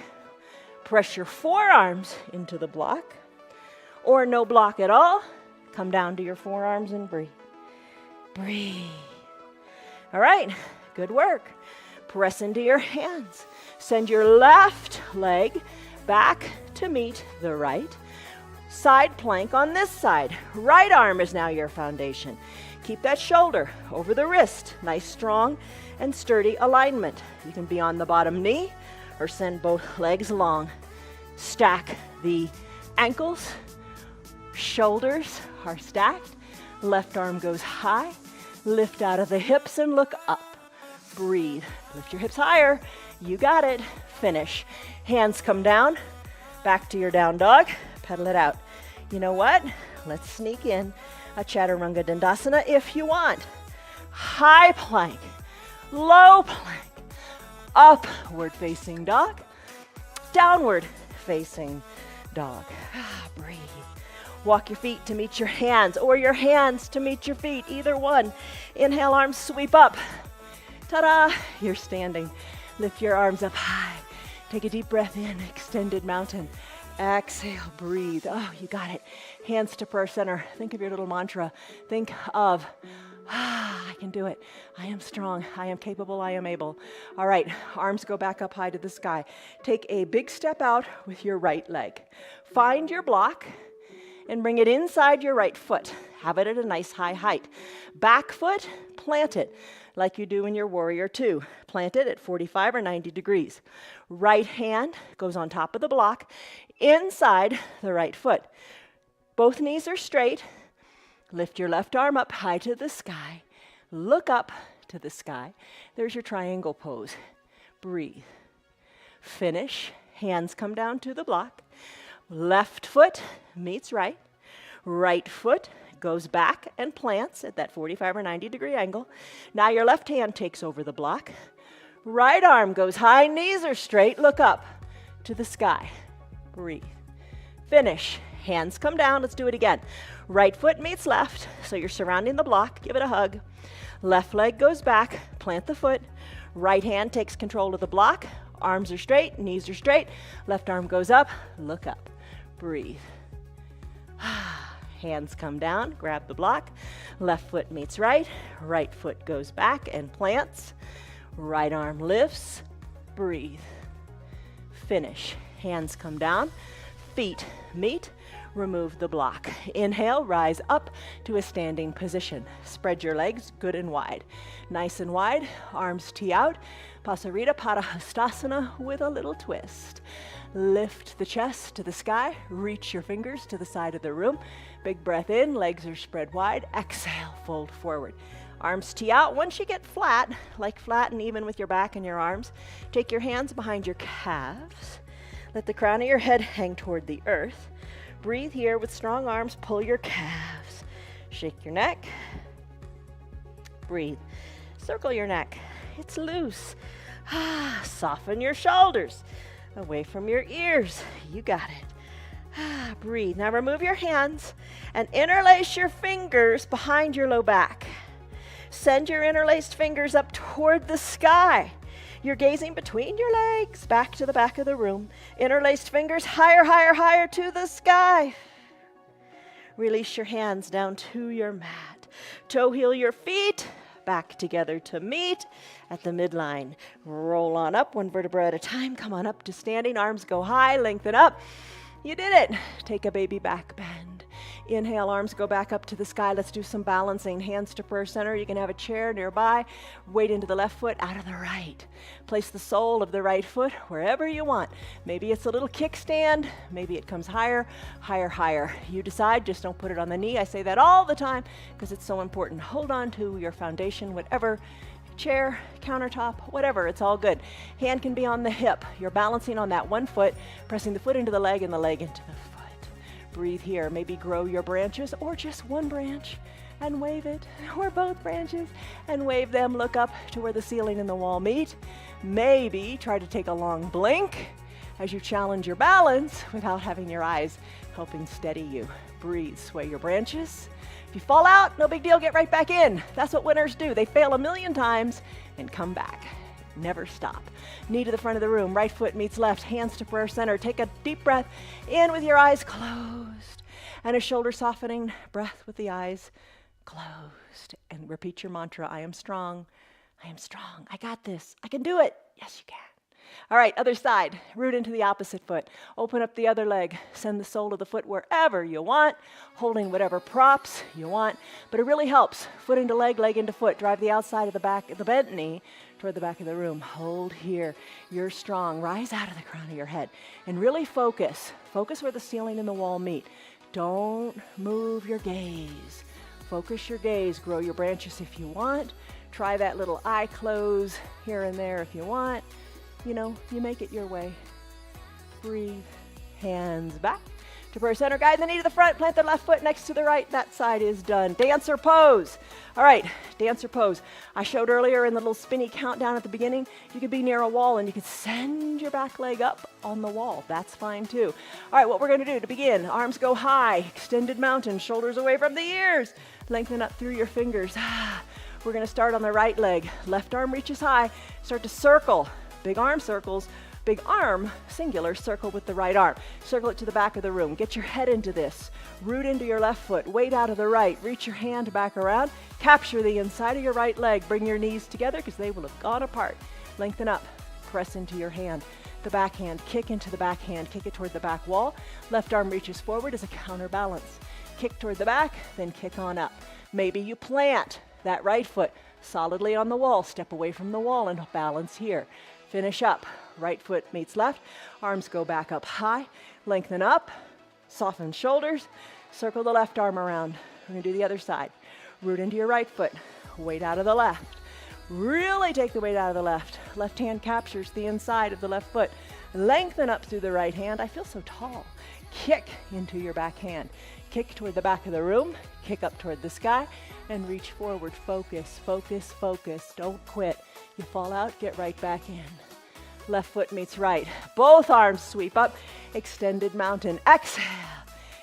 Press your forearms into the block. Or no block at all. Come down to your forearms and breathe. Breathe. All right, good work. Press into your hands. Send your left leg back to meet the right. Side plank on this side. Right arm is now your foundation. Keep that shoulder over the wrist. Nice, strong, and sturdy alignment. You can be on the bottom knee or send both legs long. Stack the ankles. Shoulders are stacked. Left arm goes high. Lift out of the hips and look up. Breathe. Lift your hips higher. You got it. Finish. Hands come down. Back to your down dog. Pedal it out. You know what? Let's sneak in a Chaturanga Dandasana if you want. High plank. Low plank. Upward facing dog. Downward facing dog. Breathe. Walk your feet to meet your hands or your hands to meet your feet, either one. Inhale, arms sweep up. Ta-da! You're standing. Lift your arms up high. Take a deep breath in, extended mountain. Exhale, breathe. Oh, you got it. Hands to prayer center. Think of your little mantra. Think of, I can do it. I am strong. I am capable. I am able. All right, arms go back up high to the sky. Take a big step out with your right leg. Find your block and bring it inside your right foot. Have it at a nice high height. Back foot, plant it like you do in your Warrior Two. Plant it at 45 or 90 degrees. Right hand goes on top of the block, inside the right foot. Both knees are straight. Lift your left arm up high to the sky. Look up to the sky. There's your triangle pose. Breathe. Finish. Hands come down to the block. Left foot meets right. Right foot goes back and plants at that 45 or 90 degree angle. Now your left hand takes over the block. Right arm goes high, knees are straight. Look up to the sky. Breathe. Finish. Hands come down. Let's do it again. Right foot meets left, so you're surrounding the block. Give it a hug. Left leg goes back. Plant the foot. Right hand takes control of the block. Arms are straight, knees are straight. Left arm goes up. Look up. Breathe. Hands come down, grab the block. Left foot meets right. Right foot goes back and plants. Right arm lifts. Breathe. Finish. Hands come down. Feet meet. Remove the block. Inhale, rise up to a standing position. Spread your legs good and wide. Nice and wide. Arms tee out. Pasarita Padahastasana with a little twist. Lift the chest to the sky. Reach your fingers to the side of the room. Big breath in. Legs are spread wide. Exhale, fold forward. Arms tee out. Once you get flat, like flat and even with your back and your arms, take your hands behind your calves. Let the crown of your head hang toward the earth. Breathe here with strong arms. Pull your calves. Shake your neck. Breathe. Circle your neck. It's loose. Soften your shoulders. Away from your ears. You got it. Breathe. Now remove your hands and interlace your fingers behind your low back. Send your interlaced fingers up toward the sky. You're gazing between your legs, back to the back of the room. Interlaced fingers higher, higher, higher to the sky. Release your hands down to your mat. Toe heel your feet back together to meet at the midline. Roll on up one vertebra at a time. Come on up to standing. Arms go high, lengthen up. You did it. Take a baby back bend. Inhale, arms go back up to the sky. Let's do some balancing. Hands to prayer center. You can have a chair nearby. Weight into the left foot, out of the right. Place the sole of the right foot wherever you want. Maybe it's a little kickstand. Maybe it comes higher, higher, higher. You decide, just don't put it on the knee. I say that all the time because it's so important. Hold on to your foundation, whatever. Chair, countertop, whatever, it's all good. Hand can be on the hip. You're balancing on that one foot, pressing the foot into the leg and the leg into the foot. Breathe here. Maybe grow your branches or just one branch and wave it, or both branches and wave them. Look up to where the ceiling and the wall meet. Maybe try to take a long blink as you challenge your balance without having your eyes helping steady you. Breathe, sway your branches. If you fall out, no big deal, get right back in. That's what winners do. They fail 1,000,000 times and come back. Never stop. Knee to the front of the room, right foot meets left, hands to prayer center. Take a deep breath in with your eyes closed and a shoulder softening breath with the eyes closed. And repeat your mantra, I am strong, I am strong, I got this, I can do it. Yes, you can. All right, other side, root into the opposite foot. Open up the other leg. Send the sole of the foot wherever you want, holding whatever props you want. But it really helps. Foot into leg, leg into foot. Drive the outside of the back, the bent knee toward the back of the room. Hold here. You're strong. Rise out of the crown of your head and really focus. Focus where the ceiling and the wall meet. Don't move your gaze. Focus your gaze. Grow your branches if you want. Try that little eye close here and there if you want. You know, you make it your way. Breathe. Hands back to prayer center. Guide the knee to the front. Plant the left foot next to the right. That side is done. Dancer pose. All right, dancer pose. I showed earlier in the little spinny countdown at the beginning, you could be near a wall and you could send your back leg up on the wall. That's fine too. All right, what we're going to do to begin, arms go high, extended mountain, shoulders away from the ears. Lengthen up through your fingers. We're going to start on the right leg. Left arm reaches high. Start to circle. Big arm circles. Big arm, singular, circle with the right arm. Circle it to the back of the room. Get your head into this. Root into your left foot. Weight out of the right. Reach your hand back around. Capture the inside of your right leg. Bring your knees together because they will have gone apart. Lengthen up. Press into your hand. The back hand. Kick into the back hand. Kick it toward the back wall. Left arm reaches forward as a counterbalance. Kick toward the back, then kick on up. Maybe you plant that right foot solidly on the wall. Step away from the wall and balance here. Finish up. Right foot meets left. Arms go back up high. Lengthen up. Soften shoulders. Circle the left arm around. We're going to do the other side. Root into your right foot. Weight out of the left. Really take the weight out of the left. Left hand captures the inside of the left foot. Lengthen up through the right hand. I feel so tall. Kick into your back hand. Kick toward the back of the room. Kick up toward the sky. And reach forward. Focus, focus, focus. Don't quit. You fall out, get right back in. Left foot meets right. Both arms sweep up. Extended mountain. Exhale.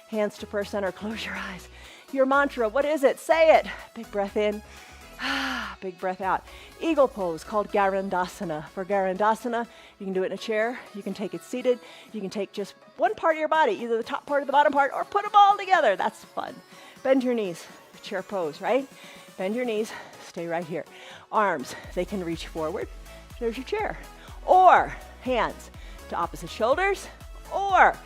Hands to prayer center. Close your eyes. Your mantra, what is it? Say it. Big breath in. Big breath out. Eagle pose called Garandasana. For Garandasana, you can do it in a chair. You can take it seated. You can take just one part of your body, either the top part or the bottom part, or put them all together. That's fun. Bend your knees. Chair pose, right? Bend your knees. Stay right here. Arms, they can reach forward. There's your chair. Or hands to opposite shoulders. Or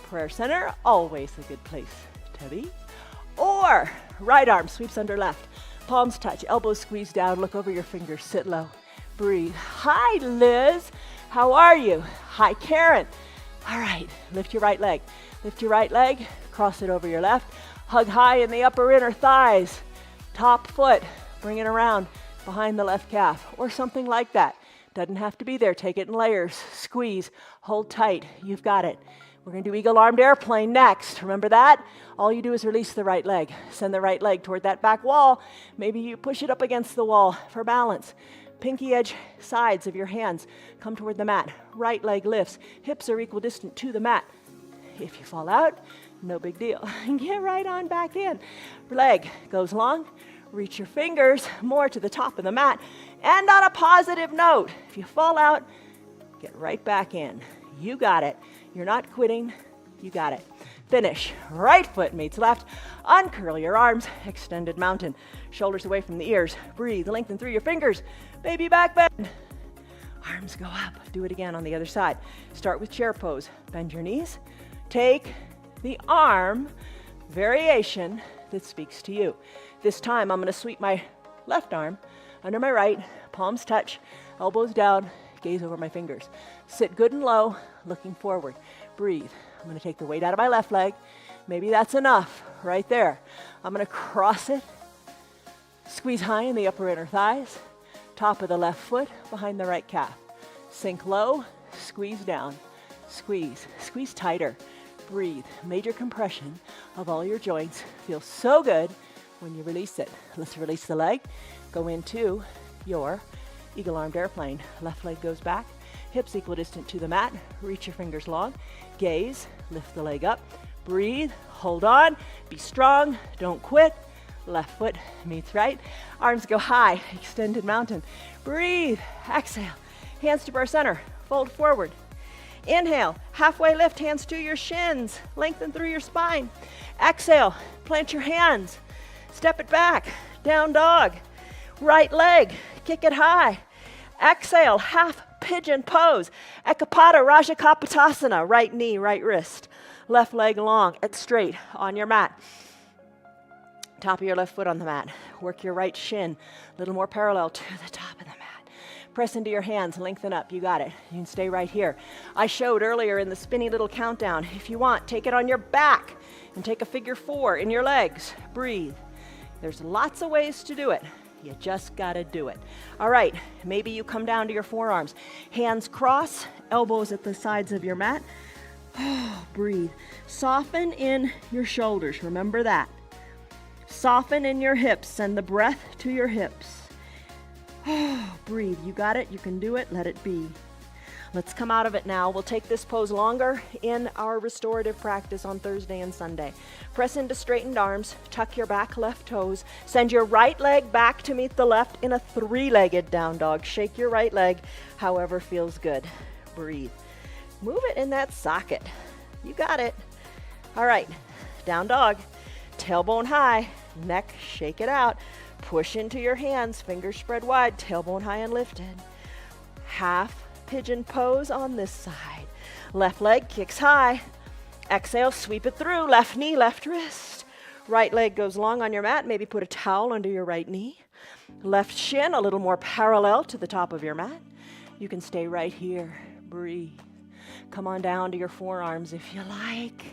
prayer center, always a good place to be. Or right arm sweeps under left. Palms touch, elbows squeeze down, look over your fingers, sit low. Breathe. Hi, Liz. How are you? Hi, Karen. All right, lift your right leg. Lift your right leg, cross it over your left. Hug high in the upper inner thighs. Top foot, bring it around behind the left calf or something like that. Doesn't have to be there. Take it in layers. Squeeze. Hold tight. You've got it. We're going to do eagle-armed airplane next. Remember that? All you do is release the right leg. Send the right leg toward that back wall. Maybe you push it up against the wall for balance. Pinky edge sides of your hands come toward the mat. Right leg lifts. Hips are equidistant to the mat. If you fall out, no big deal. Get right on back in. Leg goes long. Reach your fingers more to the top of the mat. And on a positive note, if you fall out, get right back in. You got it. You're not quitting. You got it. Finish. Right foot meets left. Uncurl your arms. Extended mountain. Shoulders away from the ears. Breathe. Lengthen through your fingers. Baby back bend. Arms go up. Do it again on the other side. Start with chair pose. Bend your knees. Take the arm variation that speaks to you. This time I'm going to sweep my left arm under my right. Palms touch. Elbows down. Gaze over my fingers. Sit good and low, looking forward. Breathe. I'm going to take the weight out of my left leg. Maybe that's enough right there. I'm going to cross it. Squeeze high in the upper inner thighs. Top of the left foot behind the right calf. Sink low, squeeze down. Squeeze. Squeeze tighter. Breathe. Major compression of all your joints. Feels so good when you release it. Let's release the leg. Go into your eagle-armed airplane. Left leg goes back. Hips equidistant to the mat. Reach your fingers long. Gaze. Lift the leg up. Breathe. Hold on. Be strong. Don't quit. Left foot meets right. Arms go high. Extended mountain. Breathe. Exhale. Hands to bar center. Fold forward. Inhale. Halfway lift. Hands to your shins. Lengthen through your spine. Exhale. Plant your hands. Step it back. Down dog. Right leg. Kick it high. Exhale. Half pigeon pose. Ekapada Raja Kapotasana. Right knee, right wrist. Left leg long and straight on your mat. Top of your left foot on the mat. Work your right shin a little more parallel to the top of the mat. Press into your hands, lengthen up. You got it. You can stay right here. I showed earlier in the spinny little countdown. If you want, take it on your back and take a figure 4 in your legs. Breathe. There's lots of ways to do it. You just got to do it. All right, maybe you come down to your forearms. Hands cross, elbows at the sides of your mat. Breathe. Soften in your shoulders. Remember that. Soften in your hips. Send the breath to your hips. Breathe. You got it. You can do it. Let it be. Let's come out of it now. We'll take this pose longer in our restorative practice on Thursday and Sunday. Press into straightened arms. Tuck your back left toes. Send your right leg back to meet the left in a 3-legged down dog. Shake your right leg however feels good. Breathe. Move it in that socket. You got it. All right. Down dog. Tailbone high. Neck, shake it out. Push into your hands, fingers spread wide, tailbone high and lifted. Half pigeon pose on this side. Left leg kicks high. Exhale, sweep it through. Left knee, left wrist. Right leg goes long on your mat. Maybe put a towel under your right knee. Left shin a little more parallel to the top of your mat. You can stay right here. Breathe. Come on down to your forearms if you like.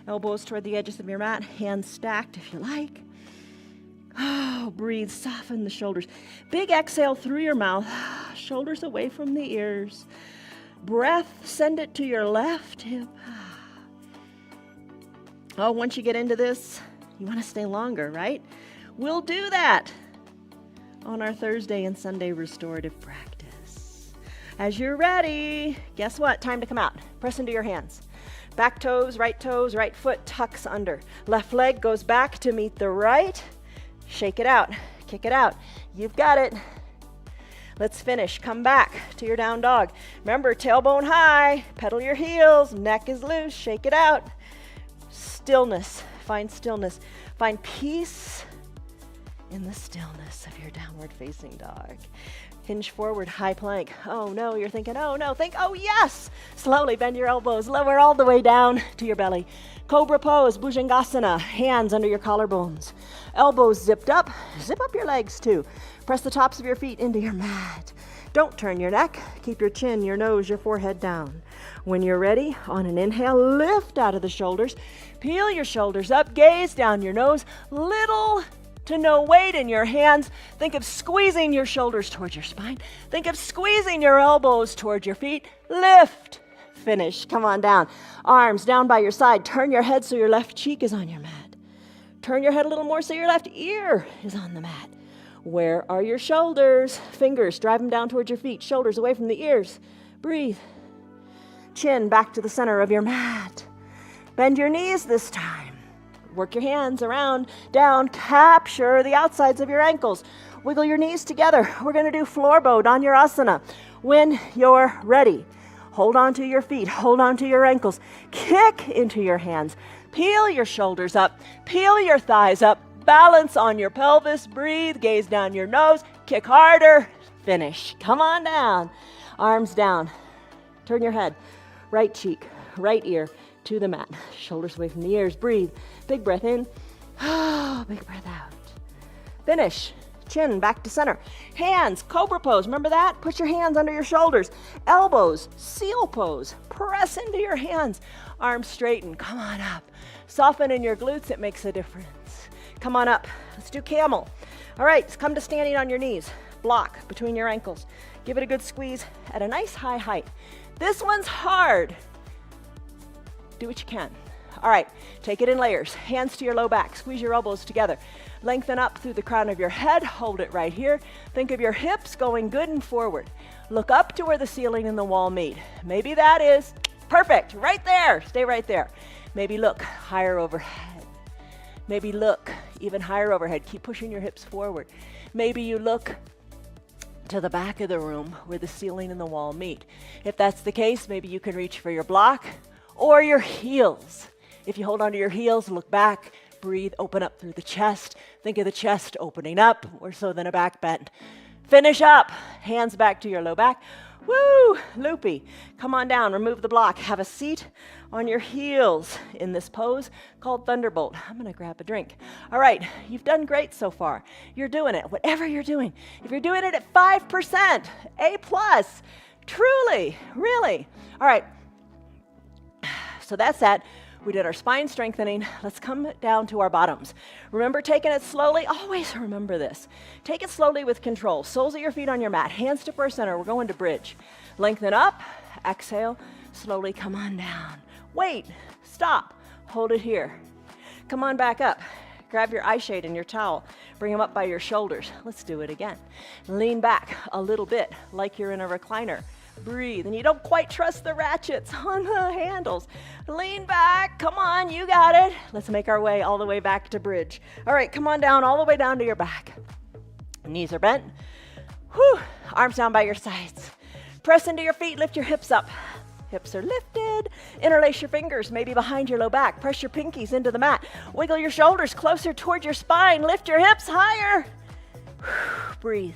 Elbows toward the edges of your mat. Hands stacked if you like. Oh, breathe, soften the shoulders. Big exhale through your mouth, shoulders away from the ears. Breath, send it to your left hip. Oh, once you get into this, you want to stay longer, right? We'll do that on our Thursday and Sunday restorative practice. As you're ready, guess what? Time to come out. Press into your hands. Back toes, right foot tucks under. Left leg goes back to meet the right. Shake it out, kick it out. You've got it. Let's finish. Come back to your down dog. Remember, tailbone high, pedal your heels, neck is loose, shake it out. Stillness, find stillness. Find peace in the stillness of your downward facing dog. Hinge forward, high plank. Oh no, you're thinking, oh no, think, oh yes. Slowly bend your elbows, lower all the way down to your belly. Cobra pose, Bhujangasana, hands under your collarbones. Elbows zipped up, zip up your legs too. Press the tops of your feet into your mat. Don't turn your neck, keep your chin, your nose, your forehead down. When you're ready, on an inhale, lift out of the shoulders. Peel your shoulders up, gaze down your nose, little to no weight in your hands. Think of squeezing your shoulders towards your spine. Think of squeezing your elbows towards your feet. Lift. Finish. Come on down. Arms down by your side. Turn your head so your left cheek is on your mat. Turn your head a little more so your left ear is on the mat. Where are your shoulders? Fingers, drive them down towards your feet. Shoulders away from the ears. Breathe. Chin back to the center of your mat. Bend your knees this time. Work your hands around, down, capture the outsides of your ankles. Wiggle your knees together. We're going to do floor bow, Dhanurasana. When you're ready, hold on to your feet, hold on to your ankles, kick into your hands, peel your shoulders up, peel your thighs up, balance on your pelvis, breathe, gaze down your nose, kick harder, finish. Come on down, arms down, turn your head, right cheek, right ear to the mat, shoulders away from the ears, breathe, big breath in, big breath out. Finish. Chin back to center. Hands, cobra pose. Remember that? Put your hands under your shoulders. Elbows, seal pose. Press into your hands. Arms straighten. Come on up. Soften in your glutes. It makes a difference. Come on up. Let's do camel. All right, come to standing on your knees. Block between your ankles. Give it a good squeeze at a nice high height. This one's hard. Do what you can. All right, take it in layers. Hands to your low back. Squeeze your elbows together. Lengthen up through the crown of your head. Hold it right here. Think of your hips going good and forward. Look up to where the ceiling and the wall meet. Maybe that is perfect. Right there. Stay right there. Maybe look higher overhead. Maybe look even higher overhead. Keep pushing your hips forward. Maybe you look to the back of the room where the ceiling and the wall meet. If that's the case, maybe you can reach for your block or your heels. If you hold onto your heels, look back. Breathe, open up through the chest. Think of the chest opening up, more so than a back bend. Finish up. Hands back to your low back. Woo! Loopy. Come on down, remove the block. Have a seat on your heels in this pose called Thunderbolt. I'm gonna grab a drink. All right, you've done great so far. You're doing it, whatever you're doing. If you're doing it at 5%, A+, truly, really. All right, so that's that. We did our spine strengthening. Let's come down to our bottoms. Remember taking it slowly? Always remember this. Take it slowly with control. Soles of your feet on your mat. Hands to prayer center. We're going to bridge. Lengthen up. Exhale. Slowly come on down. Wait. Stop. Hold it here. Come on back up. Grab your eye shade and your towel. Bring them up by your shoulders. Let's do it again. Lean back a little bit like you're in a recliner. Breathe, and you don't quite trust the ratchets on the handles. Lean back, come on, you got it. Let's make our way all the way back to bridge. All right, come on down, all the way down to your back. Knees are bent. Whew, arms down by your sides. Press into your feet, lift your hips up. Hips are lifted. Interlace your fingers, maybe behind your low back. Press your pinkies into the mat. Wiggle your shoulders closer toward your spine. Lift your hips higher. Whew, breathe.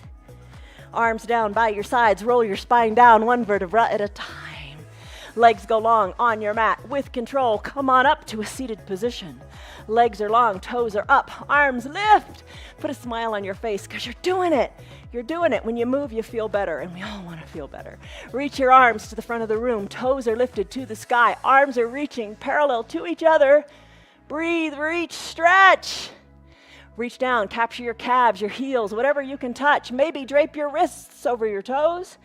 Arms down by your sides, roll your spine down one vertebra at a time. Legs go long on your mat with control. Come on up to a seated position. Legs are long, toes are up, arms lift. Put a smile on your face because you're doing it. You're doing it. When you move, you feel better, and we all want to feel better. Reach your arms to the front of the room. Toes are lifted to the sky. Arms are reaching parallel to each other. Breathe, reach, stretch. Reach down, capture your calves, your heels, whatever you can touch. Maybe drape your wrists over your toes.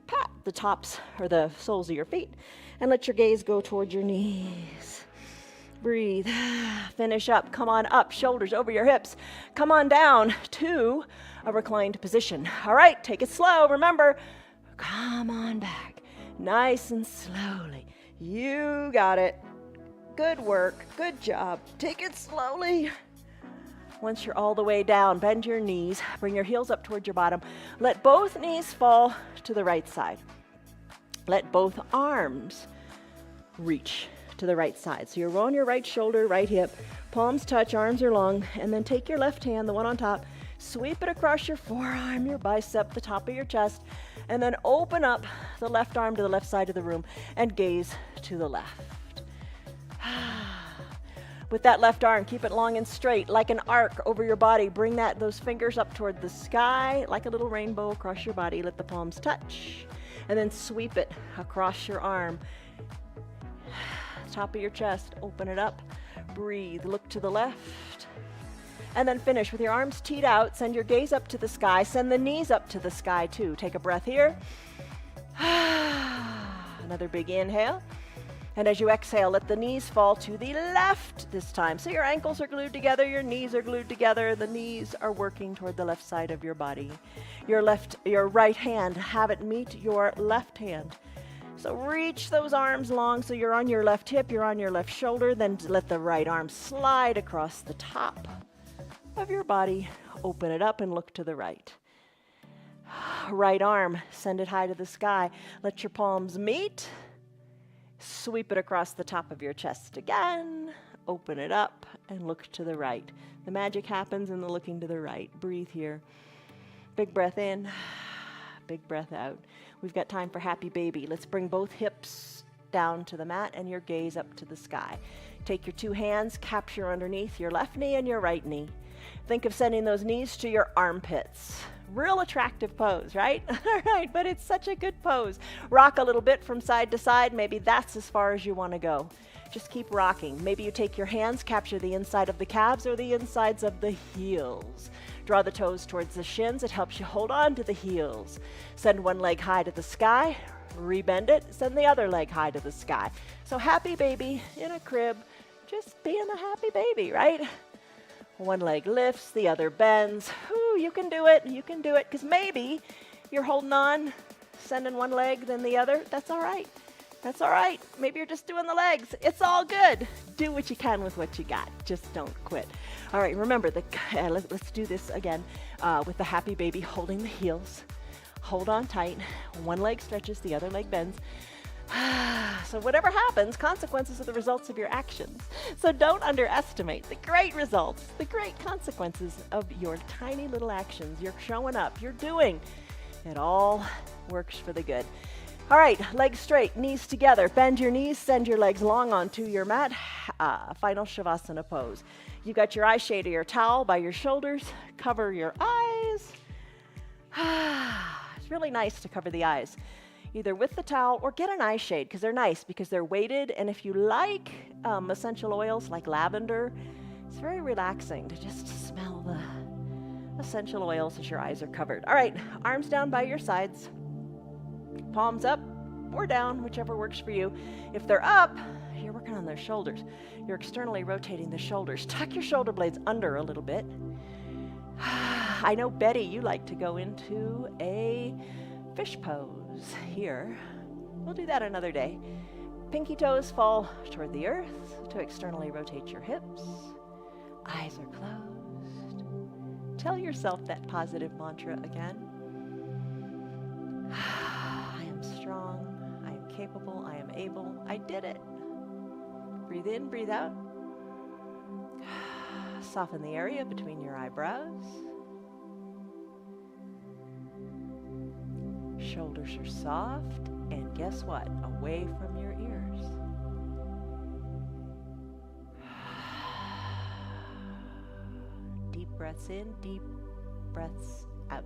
Pat the tops or the soles of your feet and let your gaze go toward your knees. Breathe. Finish up. Come on up, shoulders over your hips. Come on down to a reclined position. All right, take it slow. Remember, come on back. Nice and slowly. You got it. Good work. Good job. Take it slowly. Once you're all the way down, bend your knees, bring your heels up towards your bottom. Let both knees fall to the right side. Let both arms reach to the right side. So you're on your right shoulder, right hip, palms touch, arms are long, and then take your left hand, the one on top, sweep it across your forearm, your bicep, the top of your chest, and then open up the left arm to the left side of the room and gaze to the left. With that left arm, keep it long and straight, like an arc over your body. Bring those fingers up toward the sky, like a little rainbow across your body. Let the palms touch, and then sweep it across your arm. Top of your chest, open it up. Breathe, look to the left. And then finish with your arms teed out. Send your gaze up to the sky. Send the knees up to the sky too. Take a breath here. Another big inhale. And as you exhale, let the knees fall to the left this time. So your ankles are glued together, your knees are glued together, the knees are working toward the left side of your body. Your right hand, have it meet your left hand. So reach those arms long so you're on your left hip, you're on your left shoulder, then let the right arm slide across the top of your body. Open it up and look to the right. Right arm, send it high to the sky. Let your palms meet. Sweep it across the top of your chest again. Open it up and look to the right. The magic happens in the looking to the right. Breathe here. Big breath in, big breath out. We've got time for happy baby. Let's bring both hips down to the mat and your gaze up to the sky. Take your two hands, capture underneath your left knee and your right knee. Think of sending those knees to your armpits. Real attractive pose, right? All right, but it's such a good pose. Rock a little bit from side to side. Maybe that's as far as you want to go. Just keep rocking. Maybe you take your hands, capture the inside of the calves or the insides of the heels. Draw the toes towards the shins. It helps you hold on to the heels. Send one leg high to the sky. Rebend it. Send the other leg high to the sky. So happy baby in a crib. Just being a happy baby, right? One leg lifts, the other bends. Ooh, you can do it. You can do it. Because maybe you're holding on, sending one leg, then the other. That's all right. That's all right. Maybe you're just doing the legs. It's all good. Do what you can with what you got. Just don't quit. All right, remember, let's do this again with the happy baby holding the heels. Hold on tight. One leg stretches, the other leg bends. So whatever happens, consequences are the results of your actions. So don't underestimate the great results, the great consequences of your tiny little actions. You're showing up, you're doing. It all works for the good. All right, legs straight, knees together. Bend your knees, send your legs long onto your mat. Final Shavasana pose. You got your eye shade or your towel by your shoulders. Cover your eyes. It's really nice to cover the eyes, either with the towel or get an eye shade, because they're nice, because they're weighted. And if you like essential oils like lavender, it's very relaxing to just smell the essential oils as your eyes are covered. All right, arms down by your sides. Palms up or down, whichever works for you. If they're up, you're working on their shoulders. You're externally rotating the shoulders. Tuck your shoulder blades under a little bit. I know, Betty, you like to go into a fish pose here. We'll do that another day. Pinky toes fall toward the earth to externally rotate your hips. Eyes are closed. Tell yourself that positive mantra again. Strong, I am capable, I am able, I did it. Breathe in, breathe out. Soften the area between your eyebrows. Shoulders are soft, and guess what? Away from your ears. Deep breaths in, deep breaths out.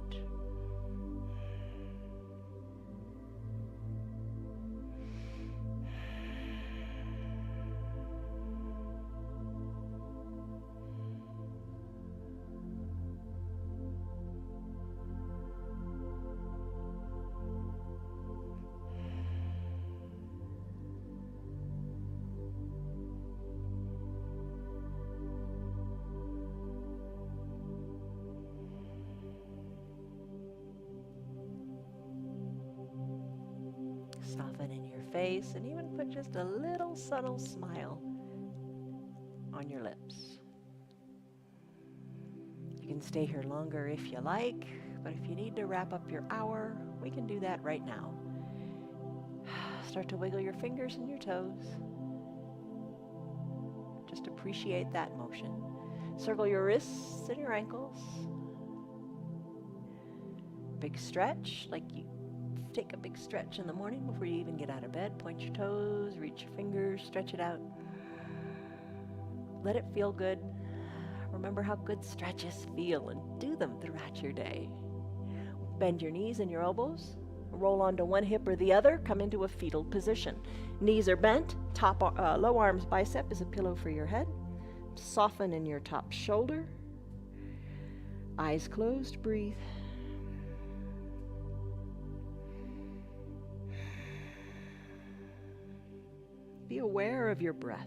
Soften in your face and even put just a little subtle smile on your lips. You can stay here longer if you like, but if you need to wrap up your hour, we can do that right now. Start to wiggle your fingers and your toes. Just appreciate that motion. Circle your wrists and your ankles. Big stretch, like you take a big stretch in the morning before you even get out of bed. Point your toes, reach your fingers, stretch it out. Let it feel good. Remember how good stretches feel and do them throughout your day. Bend your knees and your elbows. Roll onto one hip or the other. Come into a fetal position. Knees are bent. Low arms bicep is a pillow for your head. Soften in your top shoulder. Eyes closed. Breathe. Be aware of your breath.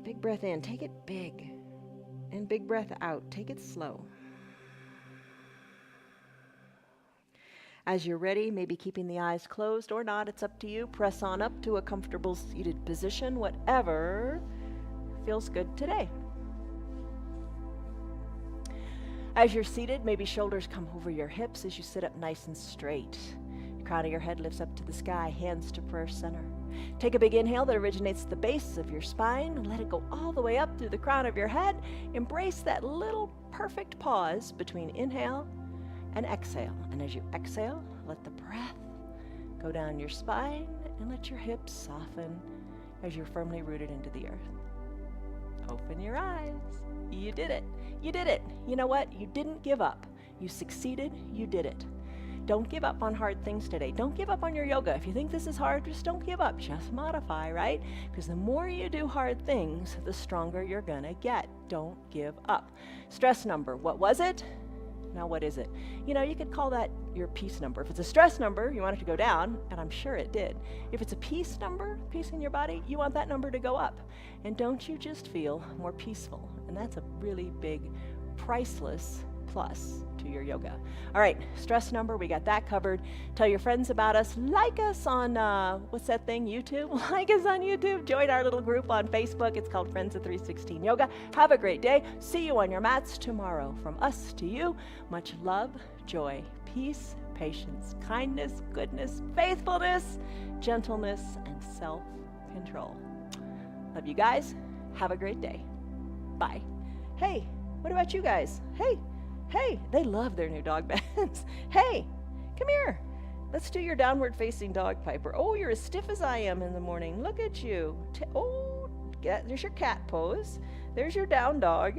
Big breath in, take it big. And big breath out, take it slow. As you're ready, maybe keeping the eyes closed or not, it's up to you. Press on up to a comfortable seated position, whatever feels good today. As you're seated, maybe shoulders come over your hips as you sit up nice and straight. Crown of your head lifts up to the sky, hands to prayer center. Take a big inhale that originates at the base of your spine and let it go all the way up through the crown of your head. Embrace that little perfect pause between inhale and exhale. And as you exhale, let the breath go down your spine and let your hips soften as you're firmly rooted into the earth. Open your eyes. You did it. You did it. You know what? You didn't give up. You succeeded. You did it. Don't give up on hard things today. Don't give up on your yoga. If you think this is hard, just don't give up. Just modify, right? Because the more you do hard things, the stronger you're going to get. Don't give up. Stress number. What was it? Now what is it? You know, you could call that your peace number. If it's a stress number, you want it to go down, and I'm sure it did. If it's a peace number, peace in your body, you want that number to go up. And don't you just feel more peaceful? And that's a really big, priceless plus to your yoga. All right, stress number, we got that covered. Tell your friends about us. Like us on, what's that thing, YouTube? Like us on YouTube. Join our little group on Facebook. It's called Friends of 316 Yoga. Have a great day. See you on your mats tomorrow. From us to you, much love, joy, peace, patience, kindness, goodness, faithfulness, gentleness, and self-control. Love you guys. Have a great day. Bye. Hey, what about you guys? Hey, they love their new dog beds. Hey, come here. Let's do your downward facing dog, Piper. Oh, you're as stiff as I am in the morning. Look at you. There's your cat pose. There's your down dog.